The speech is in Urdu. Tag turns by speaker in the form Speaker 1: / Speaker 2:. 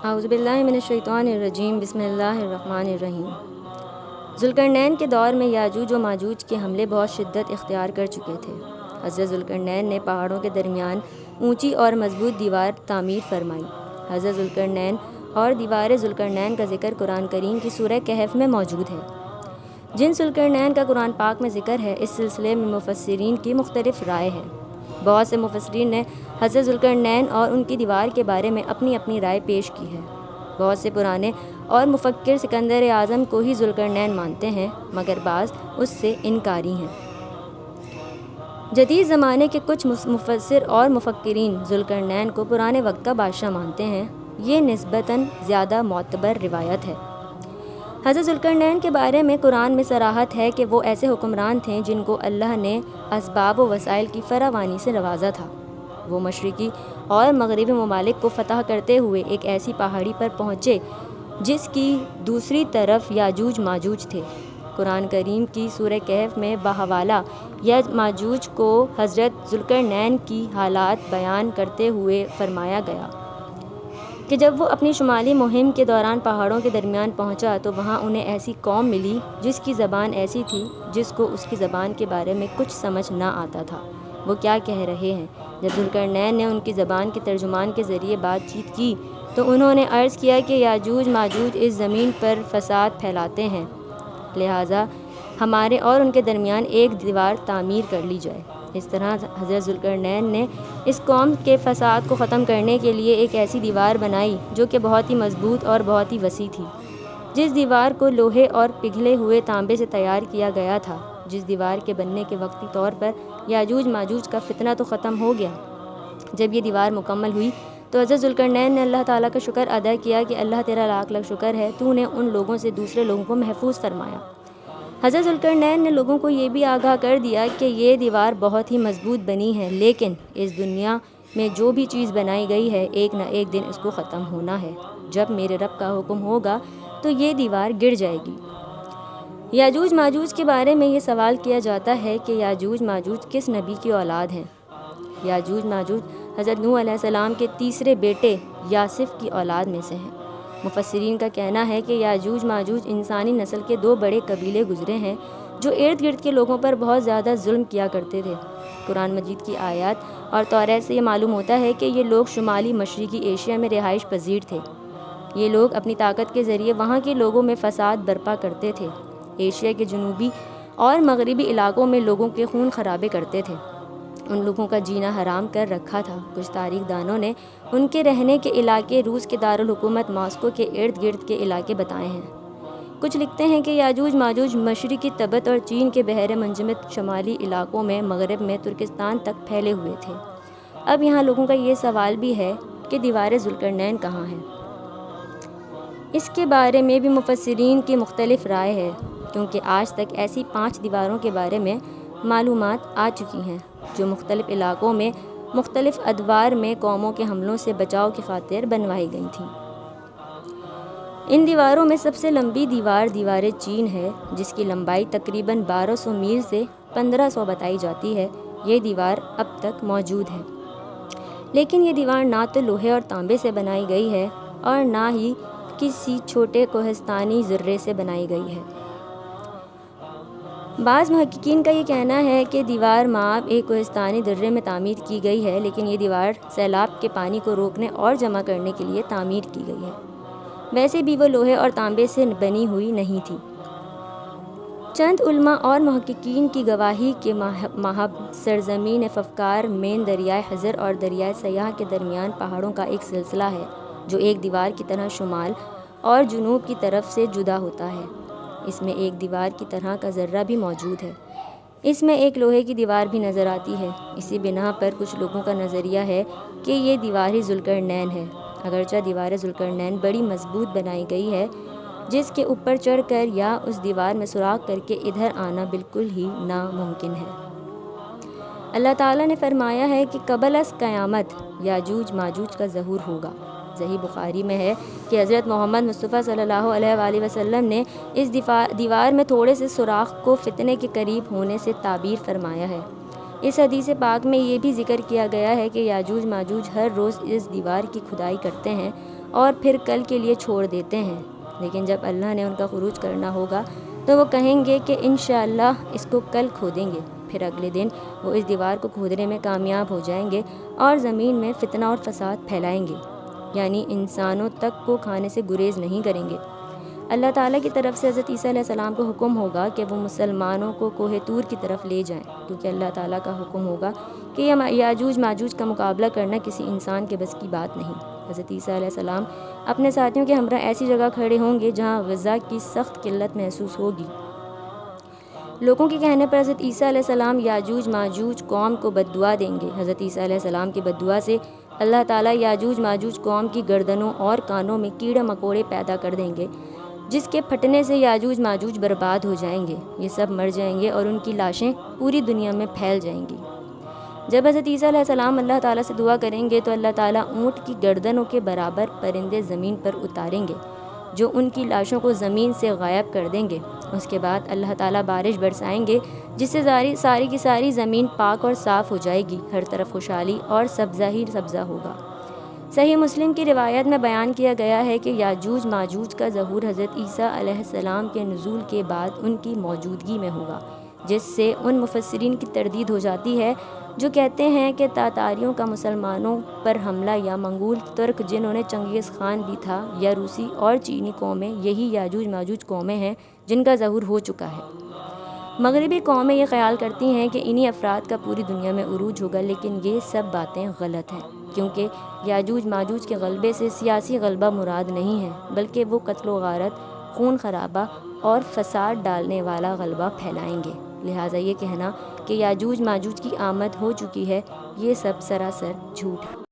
Speaker 1: اعوذ باللہ من الشیطان الرجیم، بسم اللہ الرحمن الرحیم۔ ذوالقرنین کے دور میں یاجوج و ماجوج کے حملے بہت شدت اختیار کر چکے تھے۔ حضرت ذوالقرنین نے پہاڑوں کے درمیان اونچی اور مضبوط دیوار تعمیر فرمائی۔ حضرت ذوالقرنین اور دیوار ذوالقرنین کا ذکر قرآن کریم کی سورہ کہف میں موجود ہے۔ جن ذوالقرنین کا قرآن پاک میں ذکر ہے، اس سلسلے میں مفسرین کی مختلف رائے ہے۔ بہت سے مفسرین نے حضرت ذوالقرنین اور ان کی دیوار کے بارے میں اپنی اپنی رائے پیش کی ہے۔ بہت سے پرانے اور مفکر سکندر اعظم کو ہی ذوالقرنین مانتے ہیں، مگر بعض اس سے انکاری ہیں۔ جدید زمانے کے کچھ مفسر اور مفکرین ذوالقرنین کو پرانے وقت کا بادشاہ مانتے ہیں۔ یہ نسبتاً زیادہ معتبر روایت ہے۔ حضرت ذوالقرنین کے بارے میں قرآن میں صراحت ہے کہ وہ ایسے حکمران تھے جن کو اللہ نے اسباب و وسائل کی فراوانی سے نوازا تھا۔ وہ مشرقی اور مغربی ممالک کو فتح کرتے ہوئے ایک ایسی پہاڑی پر پہنچے جس کی دوسری طرف یاجوج ماجوج تھے۔ قرآن کریم کی سورہ کہف میں بحوالہ یاجوج کو حضرت ذوالقرنین کی حالات بیان کرتے ہوئے فرمایا گیا کہ جب وہ اپنی شمالی مہم کے دوران پہاڑوں کے درمیان پہنچا تو وہاں انہیں ایسی قوم ملی جس کی زبان ایسی تھی جس کو اس کی زبان کے بارے میں کچھ سمجھ نہ آتا تھا۔ وہ کیا کہہ رہے ہیں؟ جب ذوالقرنین نے ان کی زبان کے ترجمان کے ذریعے بات چیت کی تو انہوں نے عرض کیا کہ یاجوج ماجوج اس زمین پر فساد پھیلاتے ہیں، لہٰذا ہمارے اور ان کے درمیان ایک دیوار تعمیر کر لی جائے۔ اس طرح حضرت ذوالقرنین نے اس قوم کے فساد کو ختم کرنے کے لیے ایک ایسی دیوار بنائی جو کہ بہت ہی مضبوط اور بہت ہی وسیع تھی۔ جس دیوار کو لوہے اور پگھلے ہوئے تانبے سے تیار کیا گیا تھا۔ جس دیوار کے بننے کے وقتی طور پر یاجوج ماجوج کا فتنہ تو ختم ہو گیا۔ جب یہ دیوار مکمل ہوئی تو حضرت ذوالقرنین نے اللہ تعالیٰ کا شکر ادا کیا کہ اللہ تیرا لاکھ لاکھ شکر ہے، تو نے ان لوگوں سے دوسرے لوگوں کو محفوظ فرمایا۔ حضرت ذوالقرنین نے لوگوں کو یہ بھی آگاہ کر دیا کہ یہ دیوار بہت ہی مضبوط بنی ہے، لیکن اس دنیا میں جو بھی چیز بنائی گئی ہے ایک نہ ایک دن اس کو ختم ہونا ہے۔ جب میرے رب کا حکم ہوگا تو یہ دیوار گر جائے گی۔ یاجوج ماجوج کے بارے میں یہ سوال کیا جاتا ہے کہ یاجوج ماجوج کس نبی کی اولاد ہیں؟ یاجوج ماجوج حضرت نوح علیہ السلام کے تیسرے بیٹے یاسف کی اولاد میں سے ہیں۔ مفسرین کا کہنا ہے کہ یاجوج ماجوج انسانی نسل کے دو بڑے قبیلے گزرے ہیں جو ارد گرد کے لوگوں پر بہت زیادہ ظلم کیا کرتے تھے۔ قرآن مجید کی آیات اور توریت سے یہ معلوم ہوتا ہے کہ یہ لوگ شمالی مشرقی ایشیا میں رہائش پذیر تھے۔ یہ لوگ اپنی طاقت کے ذریعے وہاں کے لوگوں میں فساد برپا کرتے تھے۔ ایشیا کے جنوبی اور مغربی علاقوں میں لوگوں کے خون خرابے کرتے تھے۔ ان لوگوں کا جینا حرام کر رکھا تھا۔ کچھ تاریخ دانوں نے ان کے رہنے کے علاقے روس کے دارالحکومت ماسکو کے ارد گرد کے علاقے بتائے ہیں۔ کچھ لکھتے ہیں کہ یاجوج ماجوج مشرقی تبت اور چین کے بحر منجمد شمالی علاقوں میں مغرب میں ترکستان تک پھیلے ہوئے تھے۔ اب یہاں لوگوں کا یہ سوال بھی ہے کہ دیوار ذوالقرنین کہاں ہے؟ اس کے بارے میں بھی مفسرین کی مختلف رائے ہے، کیونکہ آج تک ایسی 5 دیواروں کے بارے میں معلومات آ چکی ہیں جو مختلف علاقوں میں مختلف ادوار میں قوموں کے حملوں سے بچاؤ کی خاطر بنوائی گئی تھیں۔ ان دیواروں میں سب سے لمبی دیوار چین ہے، جس کی لمبائی تقریباً 1200 میل سے 1500 بتائی جاتی ہے۔ یہ دیوار اب تک موجود ہے، لیکن یہ دیوار نہ تو لوہے اور تانبے سے بنائی گئی ہے اور نہ ہی کسی چھوٹے کوہستانی زرے سے بنائی گئی ہے۔ بعض محققین کا یہ کہنا ہے کہ دیوار مآب ایک کوہستانی درے میں تعمیر کی گئی ہے، لیکن یہ دیوار سیلاب کے پانی کو روکنے اور جمع کرنے کے لیے تعمیر کی گئی ہے۔ ویسے بھی وہ لوہے اور تانبے سے بنی ہوئی نہیں تھی۔ چند علماء اور محققین کی گواہی کے مابعد سرزمین ففکار مین دریائے خزر اور دریائے سیاح کے درمیان پہاڑوں کا ایک سلسلہ ہے جو ایک دیوار کی طرح شمال اور جنوب کی طرف سے جدا ہوتا ہے۔ اس میں ایک دیوار کی طرح کا ذرہ بھی موجود ہے۔ اس میں ایک لوہے کی دیوار بھی نظر آتی ہے۔ اسی بنا پر کچھ لوگوں کا نظریہ ہے کہ یہ دیوار ہی ذوالقرنین ہے، اگرچہ دیوار ذوالقرنین بڑی مضبوط بنائی گئی ہے، جس کے اوپر چڑھ کر یا اس دیوار میں سوراخ کر کے ادھر آنا بالکل ہی ناممکن ہے۔ اللہ تعالیٰ نے فرمایا ہے کہ قبل از قیامت یاجوج ماجوج کا ظہور ہوگا۔ صحیح بخاری میں ہے کہ حضرت محمد مصطفیٰ صلی اللہ علیہ وآلہ وسلم نے اس دیوار میں تھوڑے سے سوراخ کو فتنے کے قریب ہونے سے تعبیر فرمایا ہے۔ اس حدیث پاک میں یہ بھی ذکر کیا گیا ہے کہ یاجوج ماجوج ہر روز اس دیوار کی کھدائی کرتے ہیں اور پھر کل کے لیے چھوڑ دیتے ہیں، لیکن جب اللہ نے ان کا خروج کرنا ہوگا تو وہ کہیں گے کہ انشاءاللہ اس کو کل کھودیں گے۔ پھر اگلے دن وہ اس دیوار کو کھودنے میں کامیاب ہو جائیں گے اور زمین میں فتنہ اور فساد پھیلائیں گے، یعنی انسانوں تک کو کھانے سے گریز نہیں کریں گے۔ اللہ تعالیٰ کی طرف سے حضرت عیسیٰ علیہ السلام کو حکم ہوگا کہ وہ مسلمانوں کو کوہ طور کی طرف لے جائیں، کیونکہ اللہ تعالیٰ کا حکم ہوگا کہ یاجوج ماجوج کا مقابلہ کرنا کسی انسان کے بس کی بات نہیں۔ حضرت عیسیٰ علیہ السلام اپنے ساتھیوں کے ہمراہ ایسی جگہ کھڑے ہوں گے جہاں غذا کی سخت قلت محسوس ہوگی۔ لوگوں کے کہنے پر حضرت عیسیٰ علیہ السلام یاجوج ماجوج قوم کو بد دعا دیں گے۔ حضرت عیسیٰ علیہ السلام کی بد دعا سے اللہ تعالیٰ یاجوج ماجوج قوم کی گردنوں اور کانوں میں کیڑے مکوڑے پیدا کر دیں گے، جس کے پھٹنے سے یاجوج ماجوج برباد ہو جائیں گے۔ یہ سب مر جائیں گے اور ان کی لاشیں پوری دنیا میں پھیل جائیں گی۔ جب حضرت عیسیٰ علیہ السلام اللہ تعالیٰ سے دعا کریں گے تو اللہ تعالیٰ اونٹ کی گردنوں کے برابر پرندے زمین پر اتاریں گے جو ان کی لاشوں کو زمین سے غائب کر دیں گے۔ اس کے بعد اللہ تعالیٰ بارش برسائیں گے جس سے ساری کی ساری زمین پاک اور صاف ہو جائے گی، ہر طرف خوشحالی اور سبزہ ہی سبزہ ہوگا۔ صحیح مسلم کی روایت میں بیان کیا گیا ہے کہ یاجوج ماجوج کا ظہور حضرت عیسیٰ علیہ السلام کے نزول کے بعد ان کی موجودگی میں ہوگا، جس سے ان مفسرین کی تردید ہو جاتی ہے جو کہتے ہیں کہ تاتاریوں کا مسلمانوں پر حملہ یا منگول ترک جنہوں نے چنگیز خان بھی تھا یا روسی اور چینی قومیں، یہی یاجوج ماجوج قومیں ہیں جن کا ظہور ہو چکا ہے۔ مغربی قومیں یہ خیال کرتی ہیں کہ انہی افراد کا پوری دنیا میں عروج ہوگا، لیکن یہ سب باتیں غلط ہیں، کیونکہ یاجوج ماجوج کے غلبے سے سیاسی غلبہ مراد نہیں ہے، بلکہ وہ قتل و غارت، خون خرابہ اور فساد ڈالنے والا غلبہ پھیلائیں گے۔ لہٰذا یہ کہنا کہ یاجوج ماجوج کی آمد ہو چکی ہے، یہ سب سراسر جھوٹ ہے۔